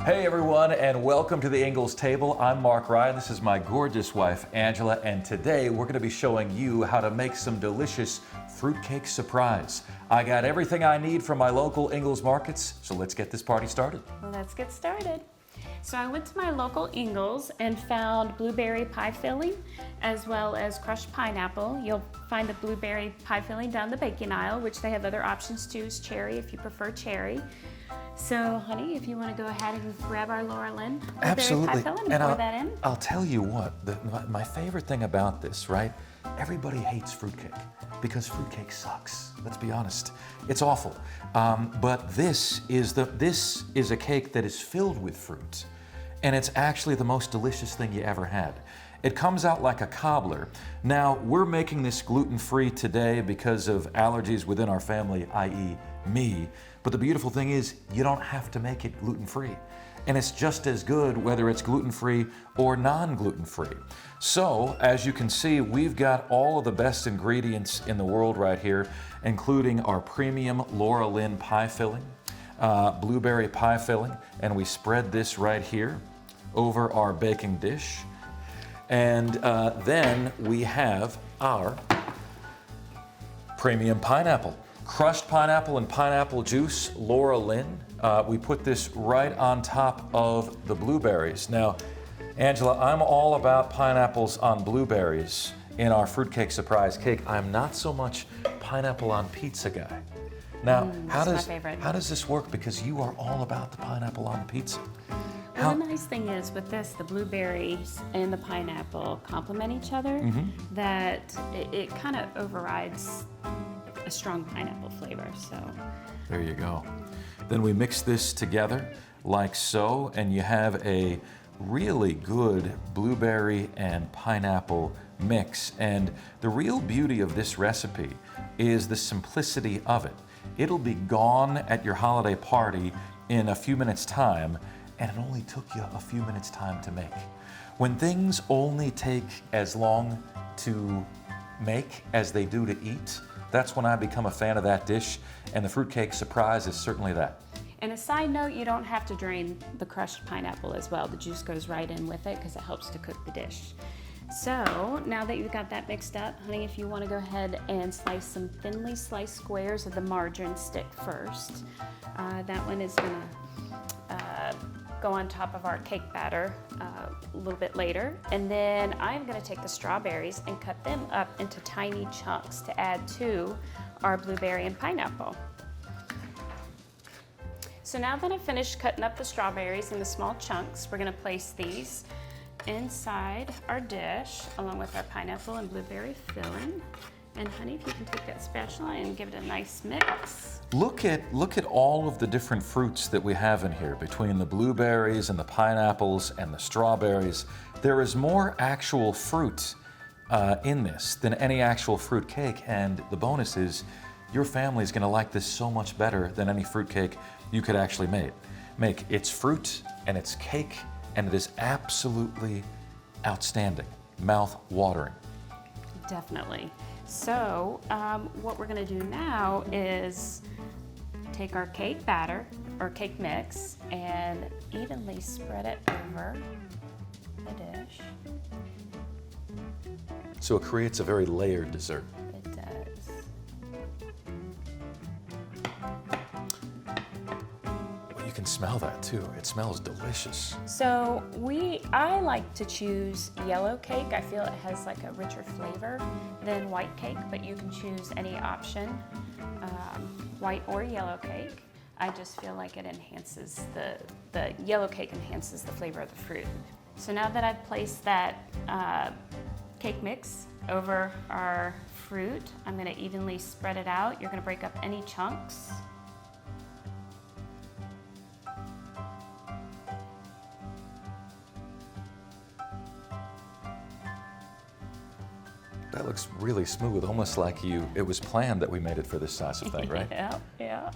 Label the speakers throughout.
Speaker 1: Hey everyone, and welcome to the Ingles table. I'm Marc Ryan. This is my gorgeous wife, Angela, and today we're going to be showing you how to make some delicious fruitcake surprise. I got everything I need from my local Ingles markets, so let's get this party started.
Speaker 2: Well, let's get started. So I went to my local Ingles and found blueberry pie filling as well as crushed pineapple. You'll find the blueberry pie filling down the baking aisle, which they have other options too, is cherry if you prefer cherry. So, honey, if you want to go ahead and grab our Laura Lynn blueberry pie filling and pour that in.
Speaker 1: I'll tell you what, my favorite thing about this, right? Everybody hates fruitcake because fruitcake sucks. Let's be honest, it's awful. But this is a cake that is filled with fruit, and it's actually the most delicious thing you ever had. It comes out like a cobbler. Now, we're making this gluten-free today because of allergies within our family, i.e. me. But the beautiful thing is, you don't have to make it gluten-free. And it's just as good whether it's gluten-free or non-gluten-free. So, as you can see, we've got all of the best ingredients in the world right here, including our premium Laura Lynn pie filling, blueberry pie filling, and we spread this right here over our baking dish. And then we have our premium pineapple. Crushed pineapple and pineapple juice, Laura Lynn. We put this right on top of the blueberries. Now, Angela, I'm all about pineapples on blueberries in our fruitcake surprise cake. I'm not so much pineapple on pizza guy. Now, how does this work? Because you are all about the pineapple on pizza.
Speaker 2: Well, the nice thing is with this, the blueberries and the pineapple complement each other, that it kind of overrides a strong pineapple flavor, so.
Speaker 1: There you go. Then we mix this together like so, and you have a really good blueberry and pineapple mix. And the real beauty of this recipe is the simplicity of it. It'll be gone at your holiday party in a few minutes' time, and it only took you a few minutes' time to make. When things only take as long to make as they do to eat, that's when I become a fan of that dish, and the fruitcake surprise is certainly that.
Speaker 2: And a side note, you don't have to drain the crushed pineapple as well. The juice goes right in with it because it helps to cook the dish. So now that you've got that mixed up, honey, if you want to go ahead and slice some thinly sliced squares of the margarine stick first. That one is going to go on top of our cake batter a little bit later. And then I'm going to take the strawberries and cut them up into tiny chunks to add to our blueberry and pineapple. So now that I've finished cutting up the strawberries into small chunks, we're going to place these inside our dish along with our pineapple and blueberry filling. And honey, if you can take that spatula and give it a nice mix.
Speaker 1: Look at all of the different fruits that we have in here, between the blueberries and the pineapples and the strawberries. There is more actual fruit in this than any actual fruit cake, and the bonus is your family is going to like this so much better than any fruit cake you could actually make. It's fruit and it's cake, and it is absolutely outstanding, mouth-watering.
Speaker 2: Definitely. So what we're going to do now is take our cake batter or cake mix and evenly spread it over the dish.
Speaker 1: So it creates a very layered dessert.
Speaker 2: It does.
Speaker 1: Well, you can smell that too. It smells delicious.
Speaker 2: So I like to choose yellow cake. I feel it has like a richer flavor than white cake, but you can choose any option, white or yellow cake. I just feel like it enhances, the yellow cake enhances the flavor of the fruit. So now that I've placed that cake mix over our fruit, I'm going to evenly spread it out. You're going to break up any chunks.
Speaker 1: That looks really smooth, almost like it was planned that we made it for this size of thing, right?
Speaker 2: Yeah.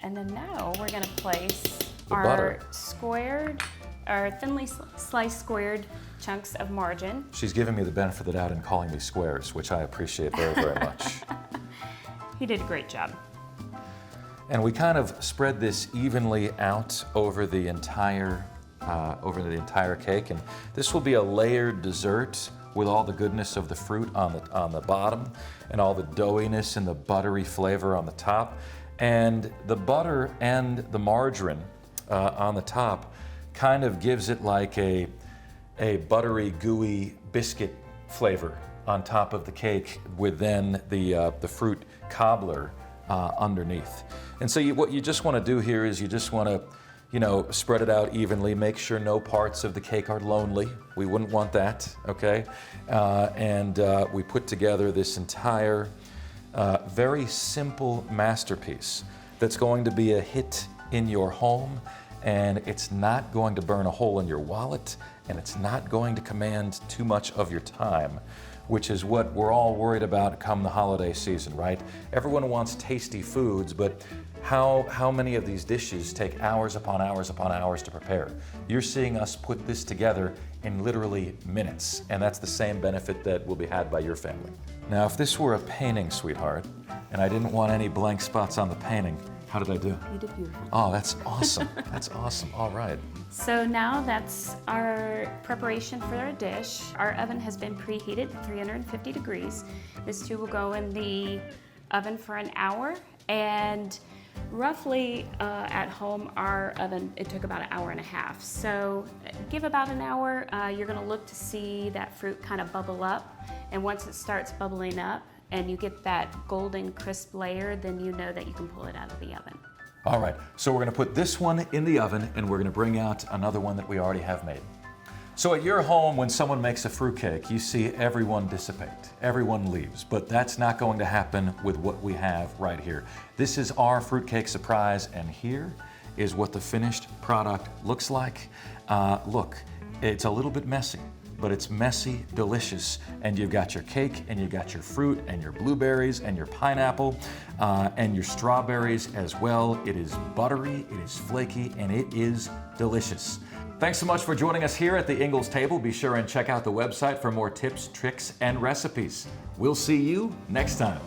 Speaker 2: And then now we're going to place
Speaker 1: The
Speaker 2: our
Speaker 1: butter.
Speaker 2: our thinly sliced squared chunks of margarine.
Speaker 1: She's giving me the benefit of the doubt and calling me squares, which I appreciate very, very much.
Speaker 2: You did a great job.
Speaker 1: And we kind of spread this evenly out over the entire cake. And this will be a layered dessert with all the goodness of the fruit on the bottom and all the doughiness and the buttery flavor on the top. And the butter and the margarine on the top kind of gives it like a buttery, gooey biscuit flavor on top of the cake, with then the fruit cobbler underneath. And so what you just want to do here is you just want to, spread it out evenly. Make sure no parts of the cake are lonely. We wouldn't want that, okay? And we put together this entire very simple masterpiece that's going to be a hit in your home, and it's not going to burn a hole in your wallet, and it's not going to command too much of your time, which is what we're all worried about come the holiday season, right? Everyone wants tasty foods, but how many of these dishes take hours upon hours upon hours to prepare? You're seeing us put this together in literally minutes, and that's the same benefit that will be had by your family. Now, if this were a painting, sweetheart, and I didn't want any blank spots on the painting, how did I do?
Speaker 2: You did beautiful.
Speaker 1: Oh, that's awesome. That's awesome. All right.
Speaker 2: So now that's our preparation for our dish. Our oven has been preheated to 350 degrees. This too will go in the oven for an hour, and roughly at home, our oven, it took about an hour and a half. So give about an hour. You're gonna look to see that fruit kind of bubble up. And once it starts bubbling up and you get that golden crisp layer, then you know that you can pull it out of the oven.
Speaker 1: All right, so we're gonna put this one in the oven, and we're gonna bring out another one that we already have made. So at your home, when someone makes a fruitcake, you see everyone dissipate, everyone leaves, but that's not going to happen with what we have right here. This is our fruitcake surprise, and here is what the finished product looks like. Look, it's a little bit messy, but it's messy, delicious, and you've got your cake, and you've got your fruit, and your blueberries, and your pineapple, and your strawberries as well. It is buttery, it is flaky, and it is delicious. Thanks so much for joining us here at the Ingles table. Be sure and check out the website for more tips, tricks, and recipes. We'll see you next time.